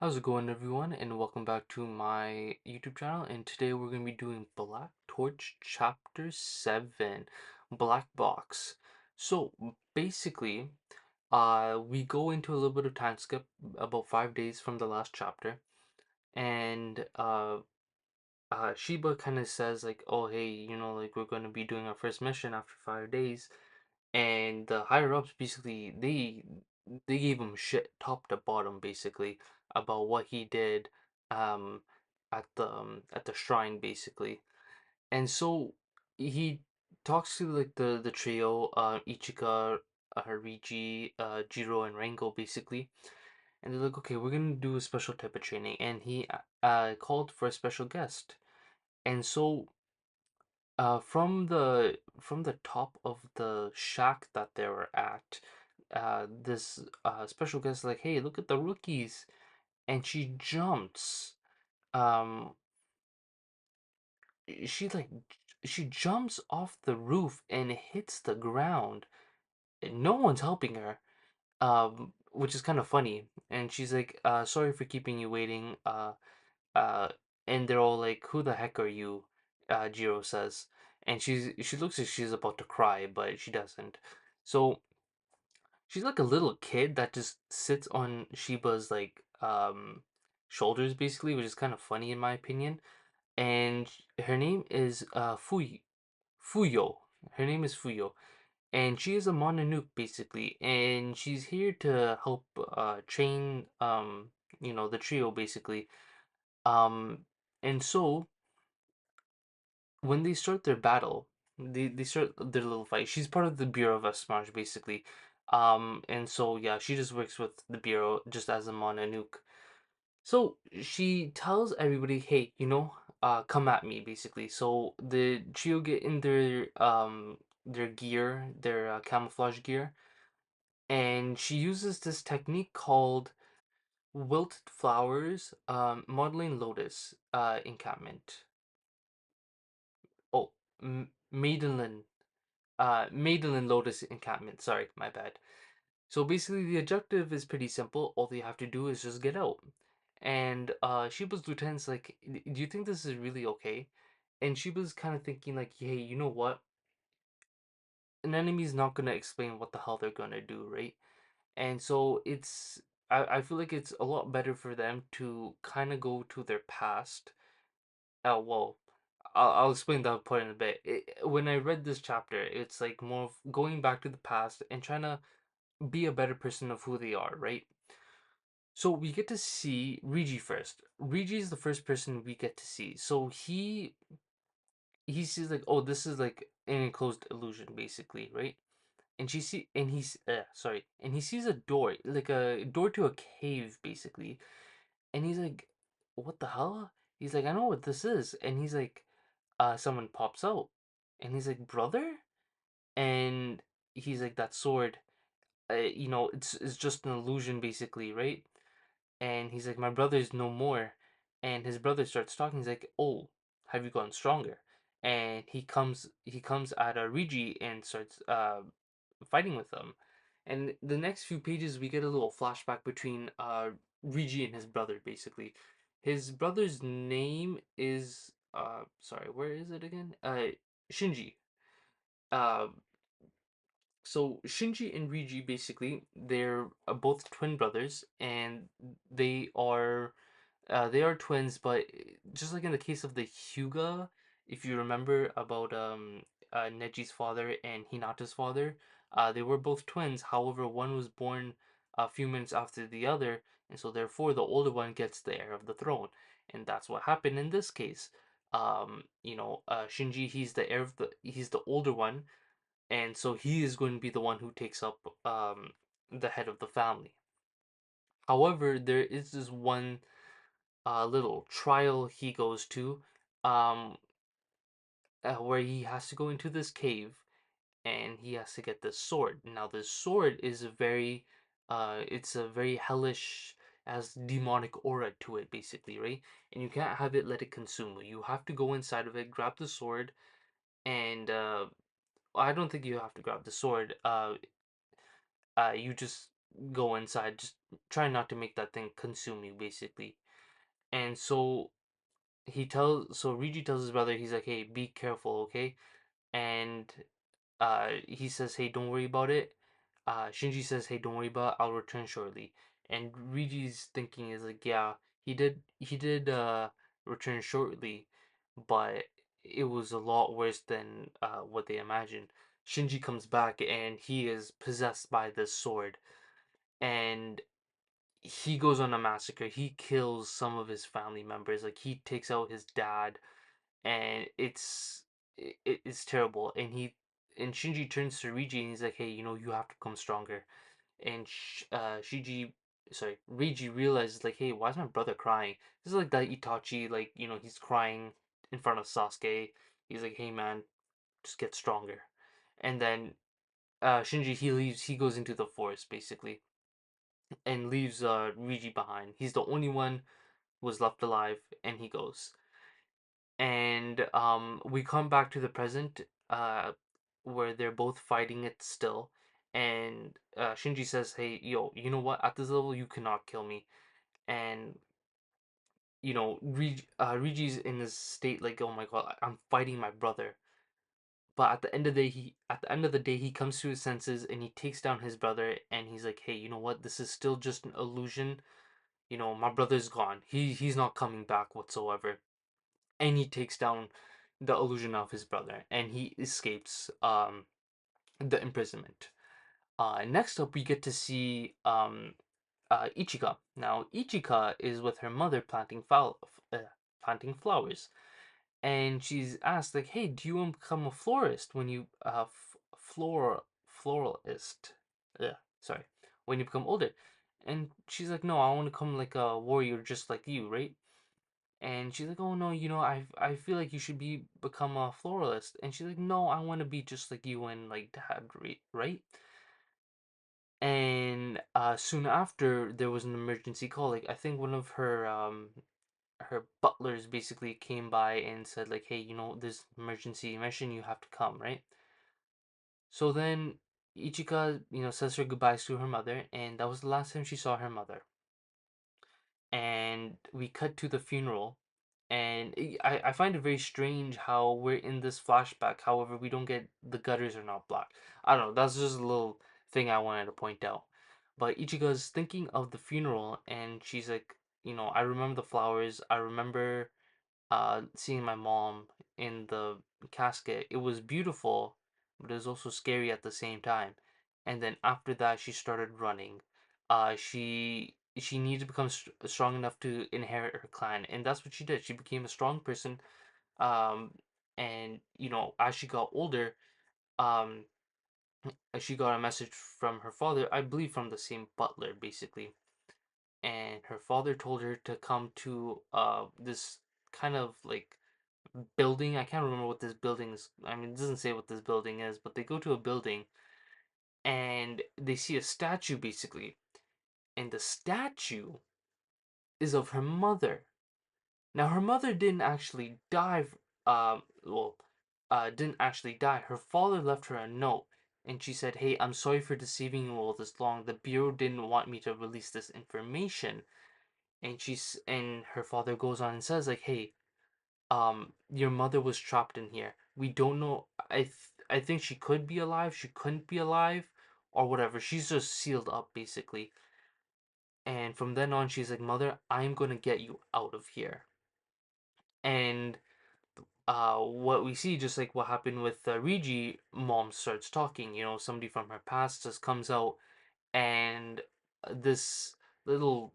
How's it going, everyone? And welcome back to my YouTube channel. And today we're going to be doing Black Torch Chapter 7, Black Box. So basically, we go into a little bit of time skip, about 5 days from the last chapter, and Sheba kind of says like, "Oh, hey, like we're going to be doing our first mission after 5 days." And the higher ups basically they gave him shit top to bottom basically about what he did um at the shrine basically. And so he talks to like the trio, Ichika, Hariji, Jiro, and Rango basically. And they're like, okay, we're gonna do a special type of training, and he called for a special guest. And so from the top of the shack that they were at, this special guest is like, "Hey, look at the rookies!" And she jumps. Um, she like she jumps off the roof and hits the ground. And no one's helping her. Which is kind of funny. And she's like, "Sorry for keeping you waiting." Uh, and they're all like, "Who the heck are you?" Jiro says, and she looks like she's about to cry, but she doesn't. So she's like a little kid that just sits on Shiba's like shoulders, basically, which is kind of funny in my opinion. And her name is Fuyo. Her name is Fuyo, and she is a Mononoke basically, and she's here to help train the trio basically. Um, and so when they start their battle, they start their little fight. She's part of the Bureau of Espionage, basically. And so yeah, she just works with the Bureau just as a Mononoke. So she tells everybody, hey, come at me, basically. So the trio get in their gear, their camouflage gear, and she uses this technique called wilted flowers, modeling lotus, encampment. Oh, Maiden Maiden Lotus Encampment. Sorry, my bad. So basically, the objective is pretty simple. All you have to do is just get out. And Sheba's lieutenant's like, Do you think this is really okay?" And Sheba's kind of thinking like, "Hey, you know what? An enemy's not gonna explain what the hell they're gonna do, right?" And so I feel like it's a lot better for them to kind of go to their past. Well, I'll explain that part in a bit. When I read this chapter, it's like more of going back to the past and trying to be a better person of who they are, right? So we get to see Rigi first. Rigi is the first person we get to see. So he sees like, oh, this is like an enclosed illusion, basically, right? And and he sees a door, like a door to a cave, basically. And he's like, what the hell? He's like, I know what this is. And he's like, someone pops out, and he's like, brother, and he's like, that sword, it's just an illusion, basically, right? And he's like, my brother's no more. And his brother starts talking. He's like, oh, have you gotten stronger? And he comes at Rigi and starts fighting with them. And the next few pages, we get a little flashback between Rigi and his brother, basically. His brother's name is sorry, where is it again? Shinji. Uh, so Shinji and Rigi, basically, they're both twin brothers, and they are they are twins, but just like in the case of the Hyuga, if you remember about Neji's father and Hinata's father, they were both twins. However, one was born a few minutes after the other, and so therefore the older one gets the heir of the throne, and that's what happened in this case. Shinji, he's the older one, and so he is going to be the one who takes up the head of the family. However, there is this one little trial he goes to, um, where he has to go into this cave and he has to get this sword. Now, this sword is it's a very hellish, has demonic aura to it, basically, right? And you can't have it let it consume you. You have to go inside of it, grab the sword, and I don't think you have to grab the sword. You just go inside. Just try not to make that thing consume you, basically. And so so Riji tells his brother, he's like, hey, be careful, okay? And he says, hey, don't worry about it. Shinji says, hey, don't worry about it. I'll return shortly. And Riji's thinking is like, yeah, he did return shortly, but it was a lot worse than what they imagined. Shinji comes back and he is possessed by this sword, and he goes on a massacre. He kills some of his family members. Like he takes out his dad, and it's terrible. And Shinji turns to Riji and he's like, "Hey, you have to become stronger." And Riji realizes like, "Hey, why is my brother crying?" This is like that Itachi, like he's crying in front of Sasuke. He's like, "Hey, man, just get stronger." And then Shinji, he leaves. He goes into the forest basically and leaves Riji behind. He's the only one who was left alive, and he goes. And we come back to the present, where they're both fighting it still. And Shinji says, "Hey, yo, you know what? At this level, you cannot kill me." And Riji's in this state like, "Oh my god, I'm fighting my brother." But at the end of the day, he comes to his senses and he takes down his brother. And he's like, "Hey, you know what? This is still just an illusion. My brother's gone. He's not coming back whatsoever." And he takes down the illusion of his brother, and he escapes the imprisonment. Next up, we get to see Ichika. Now, Ichika is with her mother planting flowers, and she's asked like, "Hey, do you want to become a florist when you floralist? Yeah, sorry, when you become older?" And she's like, "No, I want to become like a warrior, just like you, right?" And she's like, "Oh no, I feel like you should become a floralist." And she's like, "No, I want to be just like you and like dad, right?" And soon after, there was an emergency call. Like I think one of her butlers basically came by and said like, "Hey, there's emergency mission, you have to come, right?" So then Ichika, says her goodbyes to her mother, and that was the last time she saw her mother. And we cut to the funeral, and I find it very strange how we're in this flashback, however we don't get the gutters are not black. I don't know, that's just a little thing I wanted to point out. But Ichigo's thinking of the funeral, and she's like, I remember the flowers, I remember seeing my mom in the casket. It was beautiful, but it was also scary at the same time. And then after that, she started running. She needed to become strong enough to inherit her clan, and that's what she did. She became a strong person. Um, and as she got older, um, she got a message from her father, I believe from the same butler, basically. And her father told her to come to this kind of like building. I can't remember what this building is. I mean, it doesn't say what this building is, but they go to a building and they see a statue basically. And the statue is of her mother. Now, her mother didn't actually die. Well, didn't actually die. Her father left her a note, and she said, "Hey, I'm sorry for deceiving you all this long. The bureau didn't want me to release this information." And her father goes on and says, like, "Hey, your mother was trapped in here. We don't know. I think she could be alive, she couldn't be alive, or whatever. She's just sealed up basically." And from then on, she's like, "Mother, I'm gonna get you out of here." And what we see, just like what happened with Rigi, mom starts talking. Somebody from her past just comes out, and this little,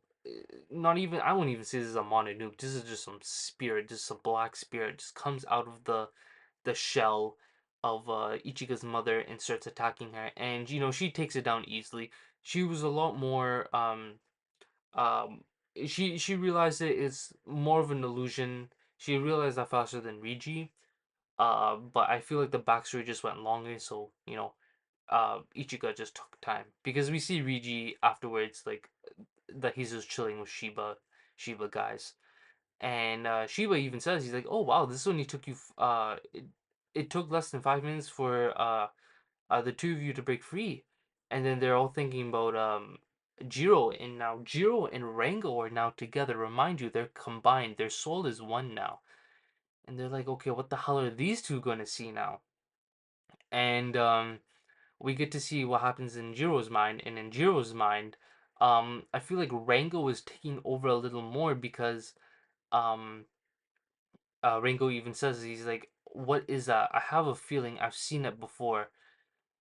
not even, I wouldn't even say this is a Mononoke. This is just some spirit, just a black spirit, just comes out of the shell of Ichigo's mother and starts attacking her. And she takes it down easily. She was a lot more um she realized it is more of an illusion. She realized that faster than Rigi. But I feel like the backstory just went longer, so Ichigo just took time because we see Rigi afterwards, like that he's just chilling with Shiba guys. And Shiba even says, he's like, "Oh wow, this only took you it took less than 5 minutes for the two of you to break free." and then they're all thinking about Jiro, and now Jiro and Rango are now together. Remind you, they're combined. Their soul is one now, and they're like, okay, what the hell are these two gonna see now? And we get to see what happens in Jiro's mind, and in Jiro's mind, I feel like Rango is taking over a little more because um Rango even says, he's like, what is that? I have a feeling I've seen it before.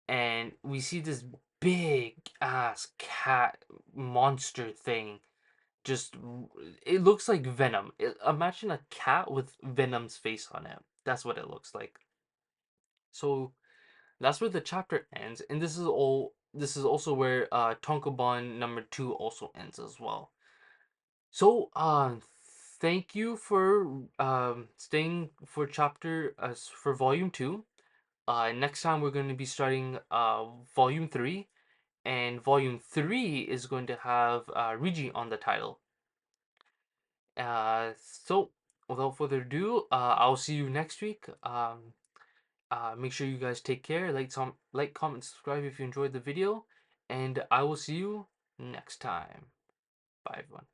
And we see this big ass cat monster thing. Just, it looks like Venom. Imagine a cat with Venom's face on it. That's what it looks like. So that's where the chapter ends, and this is all. This is also where Tonkobon number 2 also ends as well. So, thank you for staying for chapter for volume 2. Next time we're going to be starting volume 3, and volume 3 is going to have Rigi on the title. So without further ado, I'll see you next week. Make sure you guys take care. Like, comment, subscribe if you enjoyed the video, and I will see you next time. Bye, everyone.